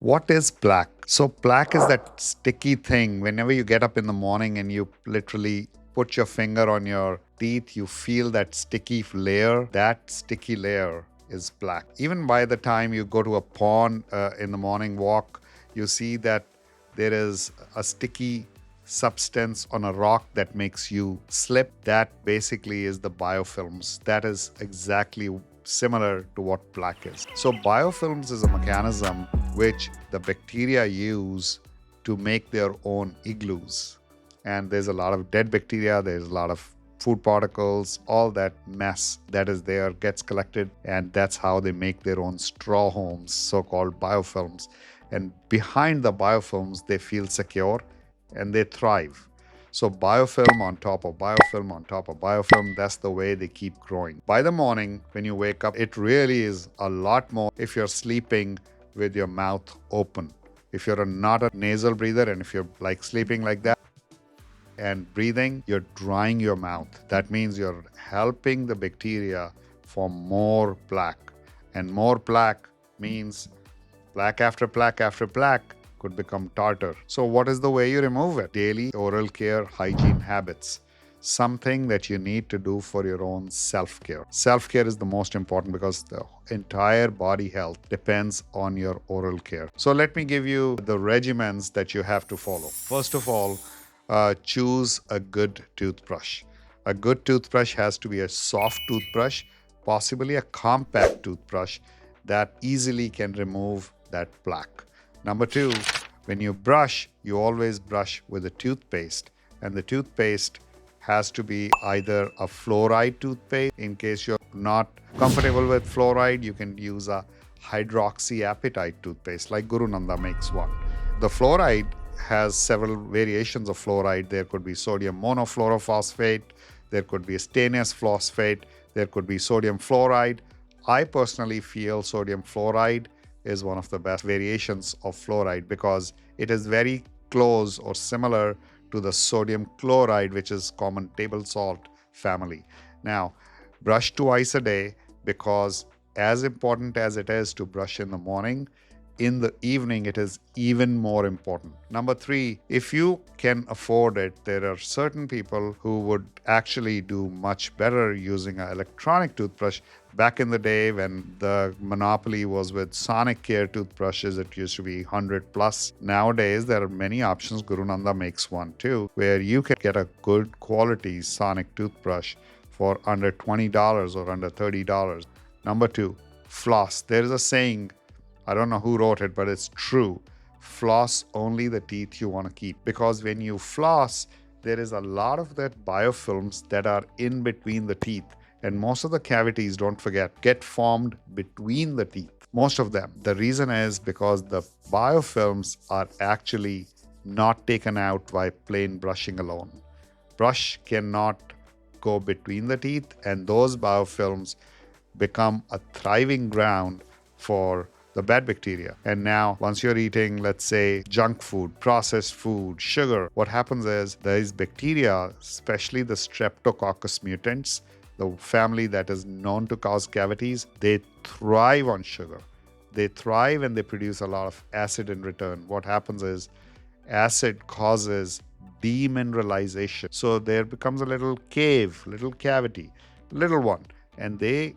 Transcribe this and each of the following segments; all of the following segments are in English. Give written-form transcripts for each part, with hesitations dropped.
What is plaque? So, plaque is that sticky thing. Whenever you get up in the morning and you literally put your finger on your teeth, you feel that sticky layer. That sticky layer is plaque. Even by the time you go to a pond in the morning walk, you see that there is a sticky substance on a rock that makes you slip. That basically is the biofilms. That is exactly similar to what plaque is. So, biofilms is a mechanism which the bacteria use to make their own igloos. And there's a lot of dead bacteria, there's a lot of food particles, all that mess that is there gets collected, and that's how they make their own straw homes, so called biofilms. And behind the biofilms, they feel secure and they thrive. So biofilm on top of biofilm on top of biofilm, that's the way they keep growing. By the morning, when you wake up, it really is a lot more if you're sleeping with your mouth open. If you're not a nasal breather and if you're like sleeping like that and breathing, you're drying your mouth. That means you're helping the bacteria form more plaque. And more plaque means plaque after plaque after plaque could become tartar. So, what is the way you remove it? Daily oral care hygiene habits. Something that you need to do for your own self care. Self care is the most important because the entire body health depends on your oral care. So, let me give you the regimens that you have to follow. First of all, choose a good toothbrush. A good toothbrush has to be a soft toothbrush, possibly a compact toothbrush that easily can remove that plaque. Number two, when you brush, you always brush with a toothpaste, and the toothpaste has to be either a fluoride toothpaste. In case you're not comfortable with fluoride, you can use a hydroxyapatite toothpaste, like Guru Nanda makes one. The fluoride has several variations of fluoride. There could be sodium monofluorophosphate, there could be stannous phosphate, there could be sodium fluoride. I personally feel sodium fluoride is one of the best variations of fluoride because it is very close or similar to the sodium chloride, which is common table salt family. Now, brush twice a day because as important as it is to brush in the morning, in the evening it is even more important. Number three, if you can afford it, there are certain people who would actually do much better using an electronic toothbrush. Back in the day when the monopoly was with sonic care toothbrushes, it used to be 100 plus. Nowadays there are many options. Guru Nanda makes one too, where you can get a good quality sonic toothbrush for under $20 or under $30. Number two, floss. There is a saying, I don't know who wrote it, but it's true. Floss only the teeth you want to keep. Because when you floss, there is a lot of that biofilms that are in between the teeth. And most of the cavities, don't forget, get formed between the teeth. Most of them. The reason is because the biofilms are actually not taken out by plain brushing alone. Brush cannot go between the teeth, and those biofilms become a thriving ground for the bad bacteria. And now, once you're eating, let's say, junk food, processed food, sugar, what happens is these bacteria, especially the Streptococcus mutants, the family that is known to cause cavities, they thrive on sugar. They thrive and they produce a lot of acid in return. What happens is acid causes demineralization. So there becomes a little cave, little cavity, little one, and they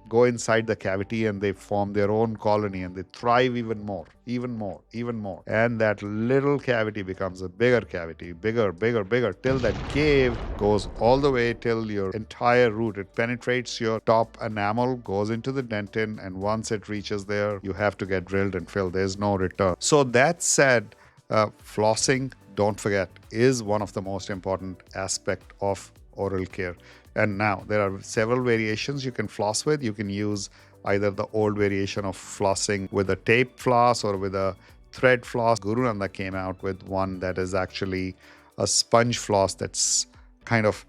go inside the cavity and they form their own colony and they thrive even more, even more, even more. And that little cavity becomes a bigger cavity, bigger, bigger, bigger, till that cave goes all the way till your entire root. It penetrates your top enamel, goes into the dentin, and once it reaches there, you have to get drilled and filled. There's no return. So that said, flossing, don't forget, is one of the most important aspect of oral care. And now there are several variations you can floss with. You can use either the old variation of flossing with a tape floss or with a thread floss. Guru Nanda came out with one that is actually a sponge floss that's kind of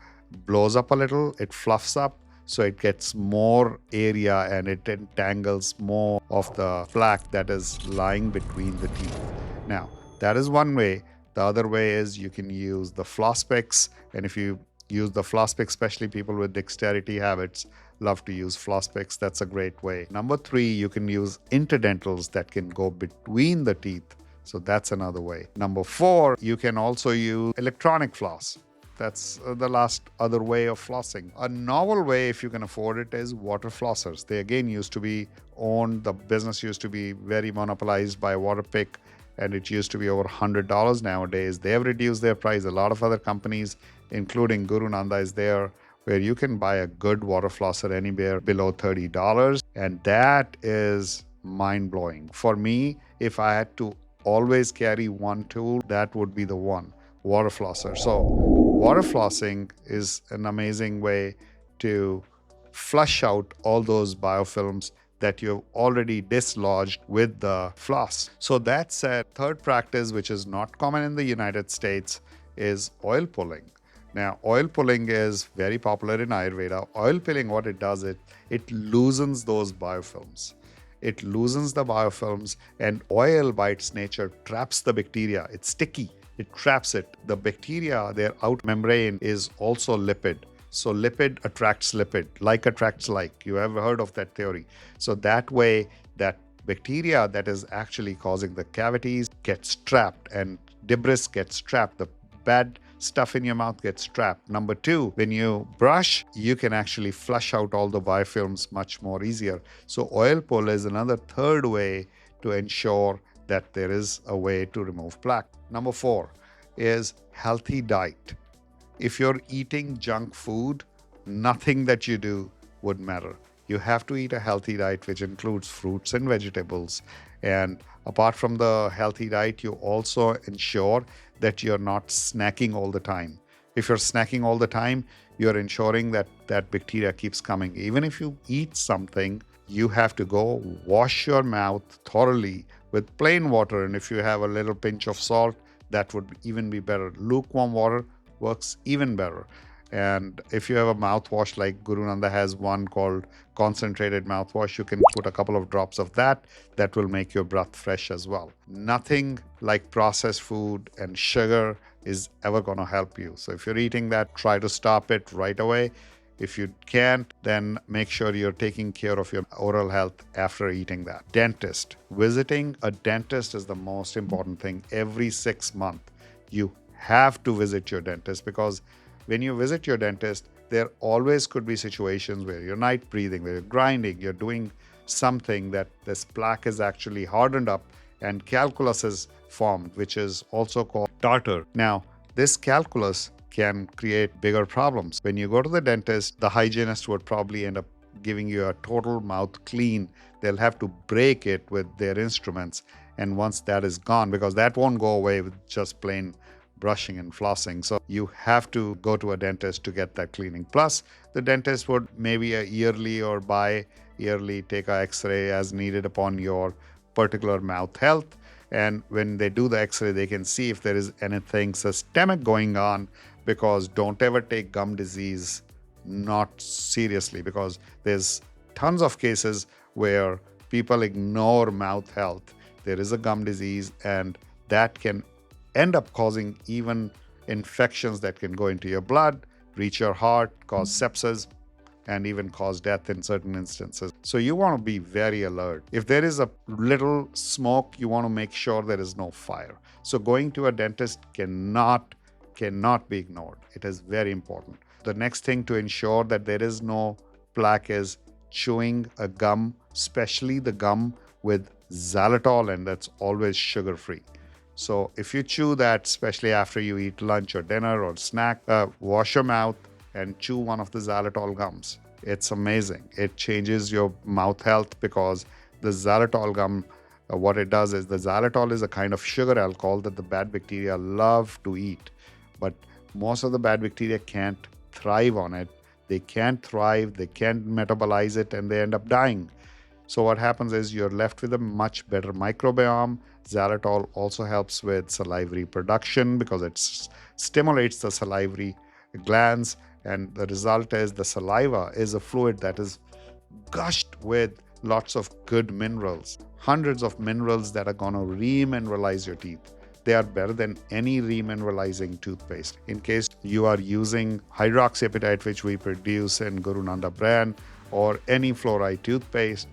blows up a little, it fluffs up, so it gets more area and it entangles more of the plaque that is lying between the teeth. Now, that is one way. The other way is you can use the floss picks, and if you use the floss pick, especially people with dexterity habits love to use floss picks. That's a great way. Number 3, you can use interdentals that can go between the teeth. So that's another way. Number 4, you can also use electronic floss. That's the last other way of flossing. A novel way, if you can afford it, is water flossers. They again used to be owned, the business used to be very monopolized by Waterpik, and it used to be over $100 nowadays. They have reduced their price. A lot of other companies, including Guru Nanda, is there, where you can buy a good water flosser anywhere below $30. And that is mind-blowing. For me, if I had to always carry one tool, that would be the one, water flosser. So water flossing is an amazing way to flush out all those biofilms that you've already dislodged with the floss. So that said, third practice, which is not common in the United States, is oil pulling. Now, oil pulling is very popular in Ayurveda. Oil pulling, what it does, it loosens those biofilms. It loosens the biofilms, and oil by its nature traps the bacteria. It's sticky. It traps it. The bacteria, their out membrane is also lipid. So lipid attracts lipid, like attracts like. You ever heard of that theory? So that way, that bacteria that is actually causing the cavities gets trapped, and debris gets trapped. The bad stuff in your mouth gets trapped. Number 2, when you brush, you can actually flush out all the biofilms much more easier. So oil pull is another third way to ensure that there is a way to remove plaque. Number 4 is healthy diet. If you're eating junk food, nothing that you do would matter. You have to eat a healthy diet, which includes fruits and vegetables. And apart from the healthy diet, you also ensure that you're not snacking all the time. If you're snacking all the time, you're ensuring that that bacteria keeps coming. Even if you eat something, you have to go wash your mouth thoroughly with plain water. And if you have a little pinch of salt, that would even be better. Lukewarm water works even better. And if you have a mouthwash, like Guru Nanda has one called concentrated mouthwash, you can put a couple of drops of that. That will make your breath fresh as well. Nothing like processed food and sugar is ever going to help you. So if you're eating that, try to stop it right away. If you can't, then make sure you're taking care of your oral health after eating that. Dentist. Visiting a dentist is the most important thing. Every 6 months, you have to visit your dentist, because when you visit your dentist, there always could be situations where you're night breathing, where you're grinding, you're doing something that this plaque is actually hardened up and calculus is formed, which is also called tartar. Now, this calculus can create bigger problems. When you go to the dentist, the hygienist would probably end up giving you a total mouth clean. They'll have to break it with their instruments. And once that is gone, because that won't go away with just plain brushing and flossing. So you have to go to a dentist to get that cleaning. Plus, the dentist would maybe a yearly or bi-yearly take an x-ray as needed upon your particular mouth health. And when they do the x-ray, they can see if there is anything systemic going on, because don't ever take gum disease not seriously, because there's tons of cases where people ignore mouth health. There is a gum disease, and that can end up causing even infections that can go into your blood, reach your heart, cause sepsis, and even cause death in certain instances. So you want to be very alert. If there is a little smoke, you want to make sure there is no fire. So going to a dentist cannot be ignored. It is very important. The next thing to ensure that there is no plaque is chewing a gum, especially the gum with xylitol, and that's always sugar-free. So if you chew that, especially after you eat lunch or dinner or snack, wash your mouth and chew one of the xylitol gums. It's amazing. It changes your mouth health, because the xylitol gum, what it does is, the xylitol is a kind of sugar alcohol that the bad bacteria love to eat. But most of the bad bacteria can't thrive on it. They can't thrive, they can't metabolize it, and they end up dying. So what happens is you're left with a much better microbiome. Xylitol also helps with salivary production, because it stimulates the salivary glands, and the result is the saliva is a fluid that is gushed with lots of good minerals, hundreds of minerals that are going to remineralize your teeth. They are better than any remineralizing toothpaste. In case you are using hydroxyapatite, which we produce in Guru Nanda brand, or any fluoride toothpaste,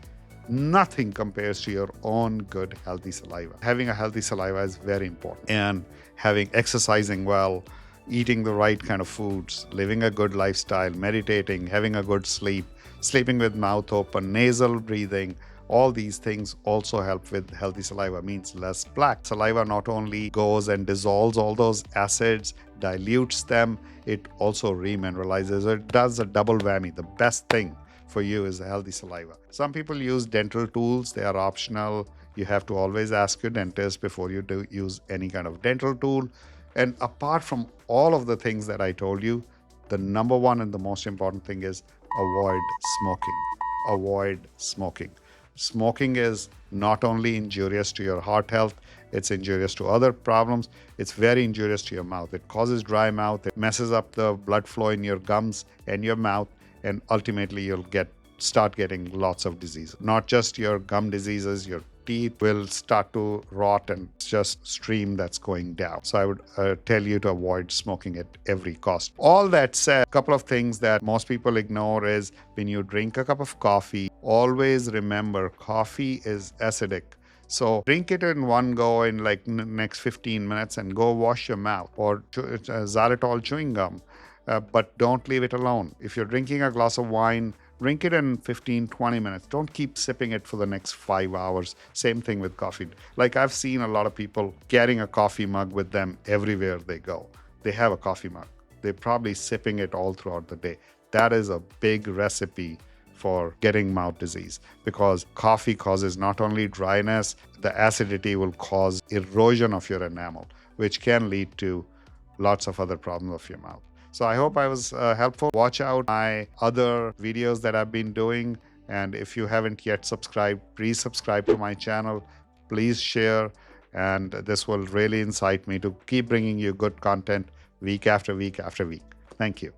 nothing compares to your own good, healthy saliva. Having a healthy saliva is very important. And exercising well, eating the right kind of foods, living a good lifestyle, meditating, having a good sleep, sleeping with mouth open, nasal breathing, all these things also help with healthy saliva, means less plaque. Saliva not only goes and dissolves all those acids, dilutes them, it also remineralizes. It does a double whammy. The best thing for you is a healthy saliva. Some people use dental tools. They are optional. You have to always ask your dentist before you do use any kind of dental tool. And apart from all of the things that I told you, the number one and the most important thing is avoid smoking. Avoid smoking. Smoking is not only injurious to your heart health, it's injurious to other problems. It's very injurious to your mouth. It causes dry mouth. It messes up the blood flow in your gums and your mouth. And ultimately, you'll start getting lots of diseases. Not just your gum diseases, your teeth will start to rot and just stream that's going down. So I would tell you to avoid smoking at every cost. All that said, a couple of things that most people ignore is when you drink a cup of coffee, always remember coffee is acidic. So drink it in one go in like next 15 minutes and go wash your mouth, or xylitol chewing gum. But don't leave it alone. If you're drinking a glass of wine, drink it in 15-20 minutes. Don't keep sipping it for the next 5 hours. Same thing with coffee. Like I've seen a lot of people carrying a coffee mug with them everywhere they go. They have a coffee mug. They're probably sipping it all throughout the day. That is a big recipe for getting mouth disease, because coffee causes not only dryness, the acidity will cause erosion of your enamel, which can lead to lots of other problems of your mouth. So I hope I was helpful. Watch out my other videos that I've been doing. And if you haven't yet subscribed, please subscribe to my channel. Please share. And this will really incite me to keep bringing you good content week after week after week. Thank you.